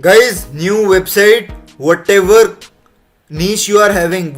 Guys, new website, whatever niche you are having,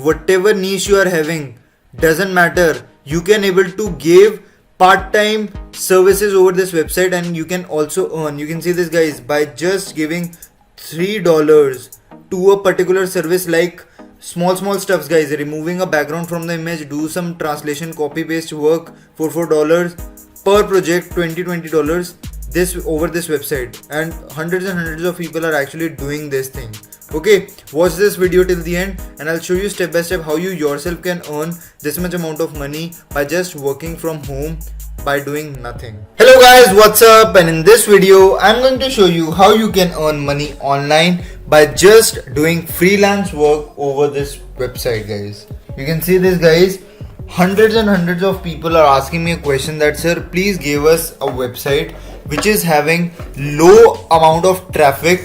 doesn't matter. You can able to give part-time services over this website, and you can also earn. You can see this, guys, by just giving $3 to a particular service, like small stuffs, guys, removing a background from the image, do some translation, copy paste work for $4 per project, $20 this over this website, and hundreds of people are actually doing this thing. Okay, watch this video till the end and I'll show you step by step how you yourself can earn this much amount of money by just working from home by doing nothing. Hello guys, what's up? And in this video I'm going to show you how you can earn money online by just doing freelance work over this website, guys. You can see this, guys. Hundreds of people are asking me a question that, sir, please give us a website which is having low amount of traffic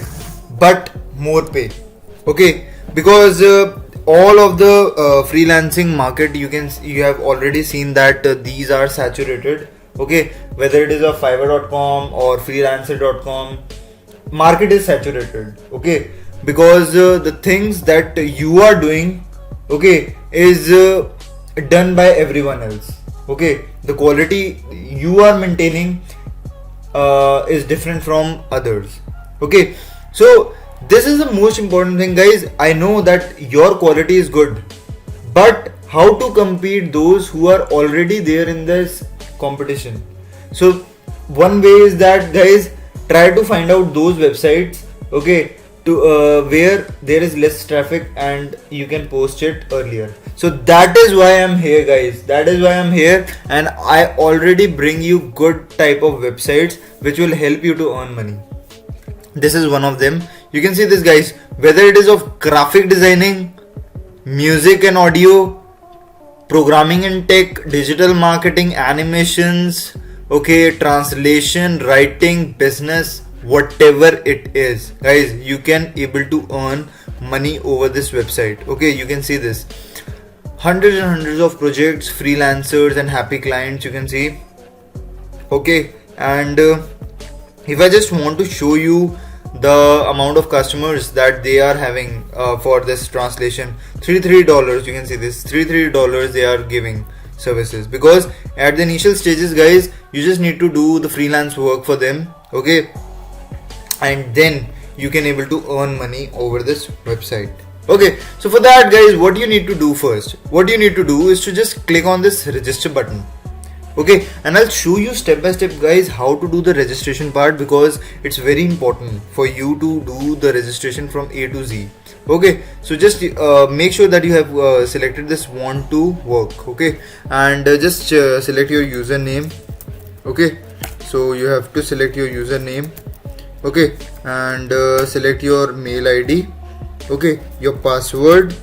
but more pay. Okay, because all of the freelancing market, you have already seen that these are saturated. Okay, whether it is a Fiverr.com or freelancer.com, market is saturated. Okay, because the things that you are doing, okay, is done by everyone else. Okay, the quality you are maintaining is different from others. Okay, so this is the most important thing, guys. I know that your quality is good, but how to compete those who are already there in this competition? So one way is that, guys, try to find out those websites, okay, to where there is less traffic and you can post it earlier. So that is why I'm here, guys. That is why I'm here, and I already bring you good type of websites which will help you to earn money. This is one of them. You can see this, guys. Whether it is of graphic designing, music and audio, programming and tech, digital marketing, animations, okay, translation, writing, business, whatever it is, guys, you can able to earn money over this website. Okay, you can see this. Hundreds of projects, freelancers and happy clients, you can see. Okay, and if I just want to show you the amount of customers that they are having for this translation, $33, you can see this, $33 they are giving services, because at the initial stages, guys, you just need to do the freelance work for them. Okay, and then you can able to earn money over this website. Okay, so for that, guys, what you need to do first, what you need to do is to just click on this register button. Okay, and I'll show you step by step, guys, how to do the registration part, because it's very important for you to do the registration from A to Z. Okay, so just make sure that you have selected this want to work. Okay, and just select your username. Okay, so you have to select your username. Okay, and select your mail ID. Okay, your password.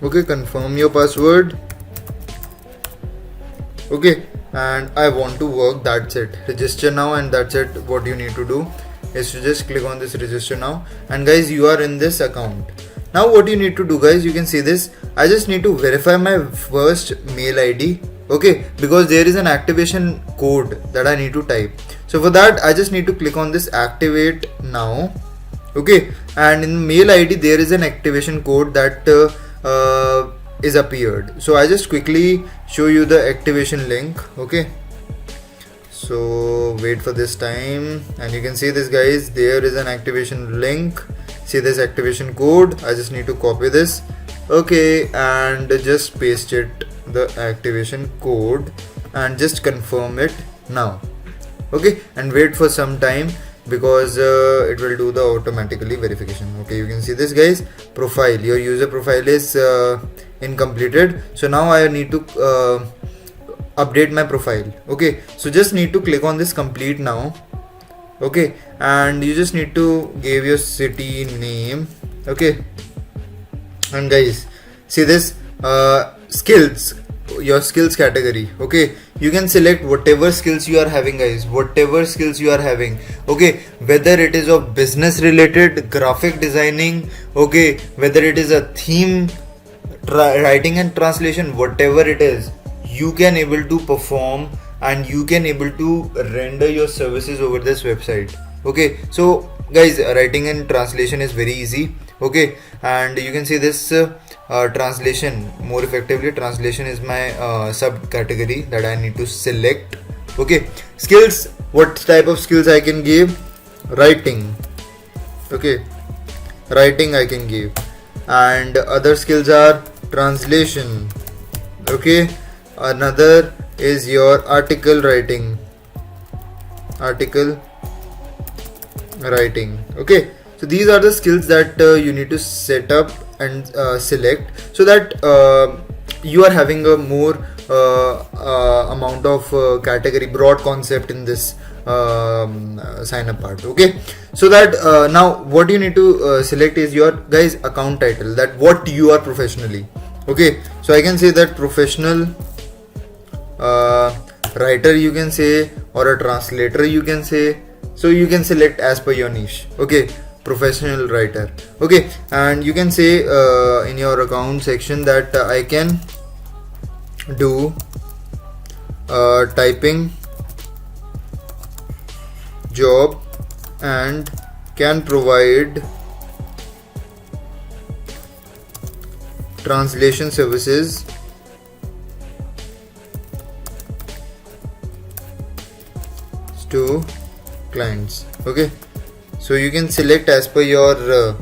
Okay, confirm your password. Okay, and I want to work, that's it. Register now, and that's it. What you need to do is to just click on this register now, and guys, you are in this account. Now what you need to do, guys, you can see this. I just need to verify my first mail ID. Okay, because there is an activation code that I need to type. So for that, I just need to click on this activate now. Okay, and in mail ID there is an activation code that is appeared. So I just quickly show you the activation link. Okay, so wait for this time, and you can see this, guys, there is an activation link. See this activation code. I just need to copy this. Okay, and just paste it, the activation code, and just confirm it now. Okay, and wait for some time, because it will do the automatically verification. Okay, you can see this, guys, profile, your user profile is incompleted. So now I need to update my profile. Okay, so just need to click on this complete now. Okay, and you just need to give your city name. Okay, and guys, see this skills, your skills category. Okay, you can select whatever skills you are having, guys, whatever skills you are having. Okay, whether it is of business related, graphic designing, okay, whether it is a theme, writing and translation, whatever it is, you can able to perform and you can able to render your services over this website. Okay, so guys, writing and translation is very easy. Okay, and you can see this translation more effectively. Translation is my subcategory that I need to select. Okay, skills, what type of skills I can give? Writing. Okay, writing I can give, and other skills are translation. Okay, another is your article writing. Okay, so these are the skills that you need to set up and select, so that you are having a more amount of category, broad concept in this sign up part. Okay, so that now what you need to select is your guys account title, that what you are professionally. Okay, so I can say that professional writer you can say, or a translator you can say. So you can select as per your niche. Okay, professional writer. Okay, and you can say in your account section that I can do typing job and can provide translation services to clients. Okay, so you can select as per your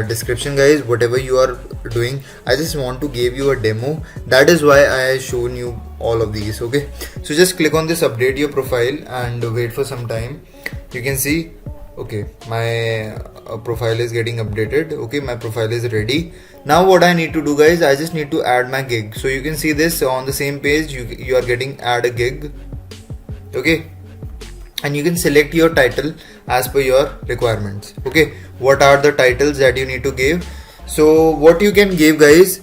description, guys, whatever you are doing. I just want to give you a demo, that is why I have shown you all of these. Okay, so just click on this update your profile and wait for some time. You can see, okay, my profile is getting updated. Okay, my profile is ready. Now what I need to do, guys, I just need to add my gig. So you can see this on the same page, you are getting add a gig. Okay, and you can select your title as per your requirements. Okay, what are the titles that you need to give? So what you can give, guys,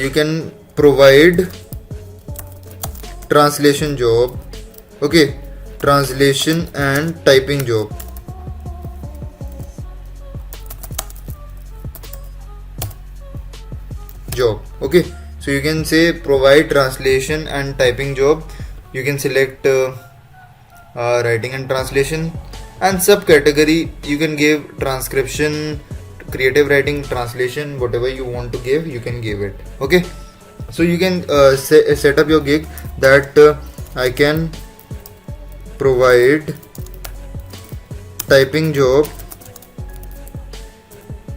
you can provide translation job. Okay, translation and typing job. Okay, so you can say provide translation and typing job. You can select writing and translation, and subcategory you can give transcription, creative writing, translation, whatever you want to give, you can give it. Okay, so you can set up your gig that I can provide typing job,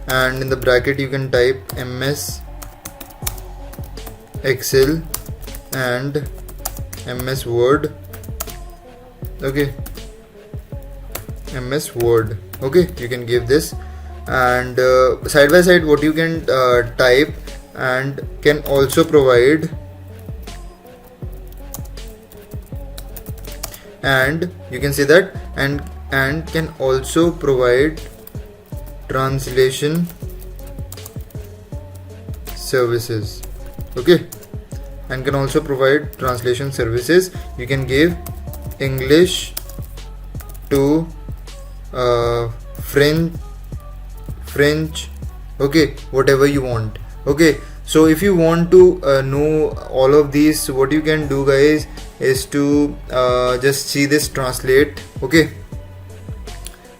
and in the bracket you can type MS Excel and MS Word. Okay, MS Word. Okay, you can give this, and side by side what you can type, and can also provide, and you can say that, and can also provide translation services. Okay, and can also provide translation services. You can give English to French. Okay, whatever you want. Okay, so if you want to know all of these, what you can do, guys, is to just see this translate. Okay,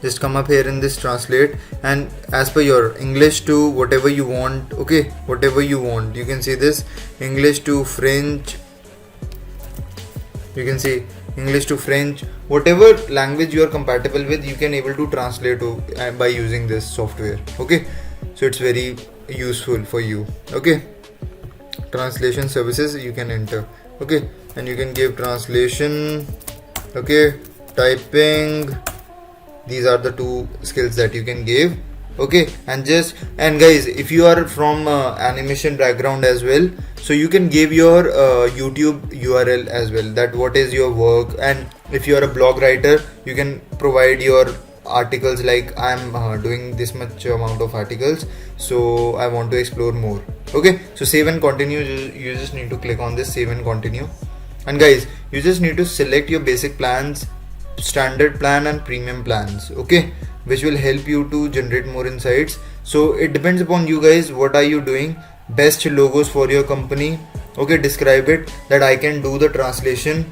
just come up here in this translate, and as per your English to whatever you want. Okay, whatever you want, you can see this English to French. You can see English to French, whatever language you are compatible with, you can able to translate by using this software. Okay, so it's very useful for you. Okay, translation services you can enter. Okay, and you can give translation. Okay, typing. These are the two skills that you can give. Okay, and guys, if you are from animation background as well, so you can give your YouTube URL as well, that what is your work. And if you are a blog writer, you can provide your articles, like I'm doing this much amount of articles, so I want to explore more. Okay, so save and continue. You just need to click on this save and continue, and guys, you just need to select your basic plans, standard plan and premium plans. Okay, which will help you to generate more insights. So it depends upon you guys, what are you doing. Best logos for your company. Okay, describe it, that I can do the translation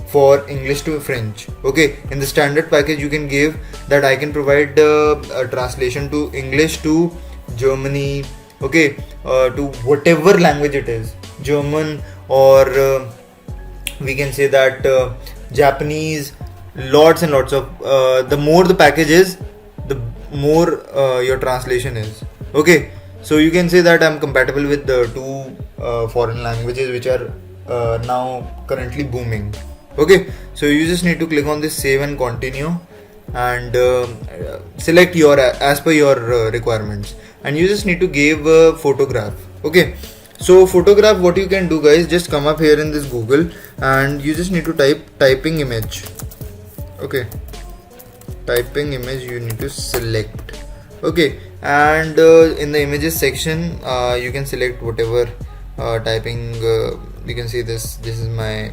for English to French. Okay, in the standard package you can give that I can provide a translation to English to Germany, okay, to whatever language it is, German, or we can say that Japanese, lots and lots of the more the package is, the more your translation is. Okay, so you can say that I'm compatible with the two foreign languages which are now currently booming. Okay, so you just need to click on this save and continue, and select your as per your requirements, and you just need to give a photograph. Okay, so photograph, what you can do guys, just come up here in this Google and you just need to typing image. Okay, typing image you need to select. Okay, and in the images section you can select whatever typing you can see this is my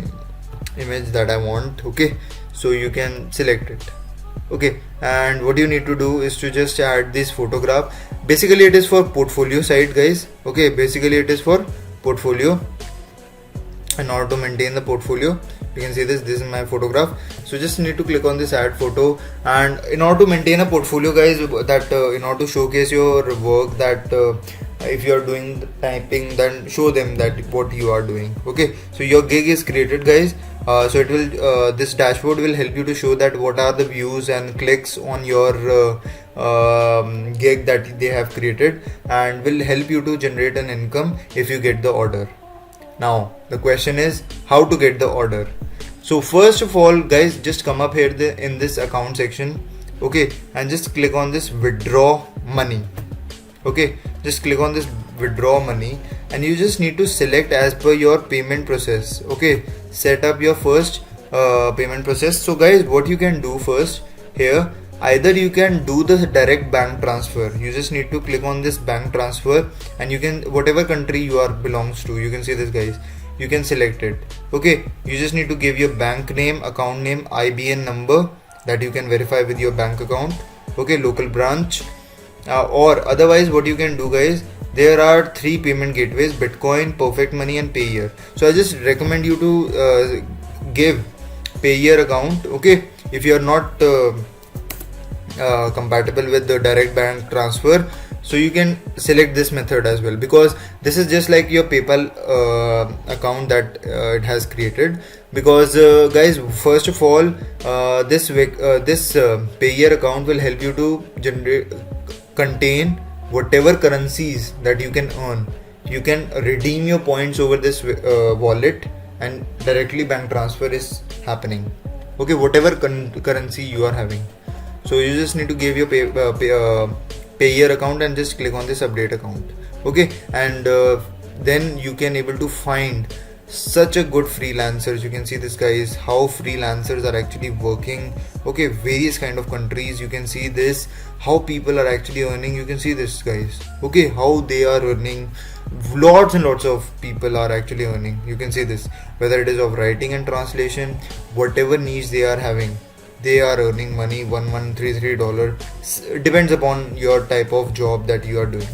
image that I want. Okay, so you can select it. Okay, and what you need to do is to just add this photograph. Basically it is for portfolio site guys. Okay, basically it is for portfolio. In order to maintain the portfolio, you can see this is my photograph. So just need to click on this add photo, and in order to maintain a portfolio guys, that in order to showcase your work, that if you are doing the typing, then show them that what you are doing. Okay, so your gig is created guys. So it will this dashboard will help you to show that what are the views and clicks on your gig that they have created, and will help you to generate an income if you get the order. Now the question is how to get the order. So first of all guys, just come up here in this account section. Okay, and just click on this withdraw money. Okay, just click on this withdraw money, and you just need to select as per your payment process. Okay, set up your first payment process. So guys, what you can do first here, either you can do the direct bank transfer. You just need to click on this bank transfer, and you can, whatever country you are belongs to, you can see this guys, you can select it. Okay, you just need to give your bank name, account name, IBN number that you can verify with your bank account. Okay, local branch, or otherwise what you can do guys, there are 3 payment gateways: Bitcoin, Perfect Money, and Payeer. So I just recommend you to give Payeer account. Okay, if you are not compatible with the direct bank transfer, so you can select this method as well, because this is just like your PayPal account that it has created. Because guys, first of all, this Payeer account will help you to contain whatever currencies that you can earn. You can redeem your points over this wallet, and directly bank transfer is happening. Okay, whatever currency you are having. So you just need to give your Payeer account and just click on this update account. Okay, and then you can able to find such a good freelancers. You can see this guys, how freelancers are actually working. Okay, various kind of countries. You can see this, how people are actually earning. You can see this guys. Okay, how they are earning. Lots and lots of people are actually earning. You can see this, whether it is of writing and translation, whatever niche they are having, they are earning money. $1133 depends upon your type of job that you are doing.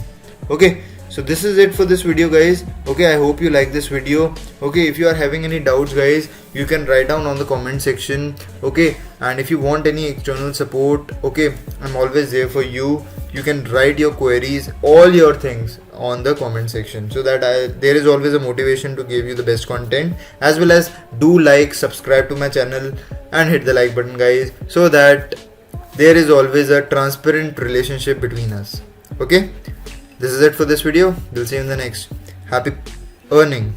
Okay, so this is it for this video guys. Okay, I hope you like this video. Okay, if you are having any doubts guys, you can write down on the comment section. Okay, and if you want any external support, okay, I'm always there for you. You can write your queries, all your things on the comment section, so that there is always a motivation to give you the best content. As well as do like, subscribe to my channel, and hit the like button guys, so that there is always a transparent relationship between us. Okay, this is it for this video. We'll see you in the next. Happy earning.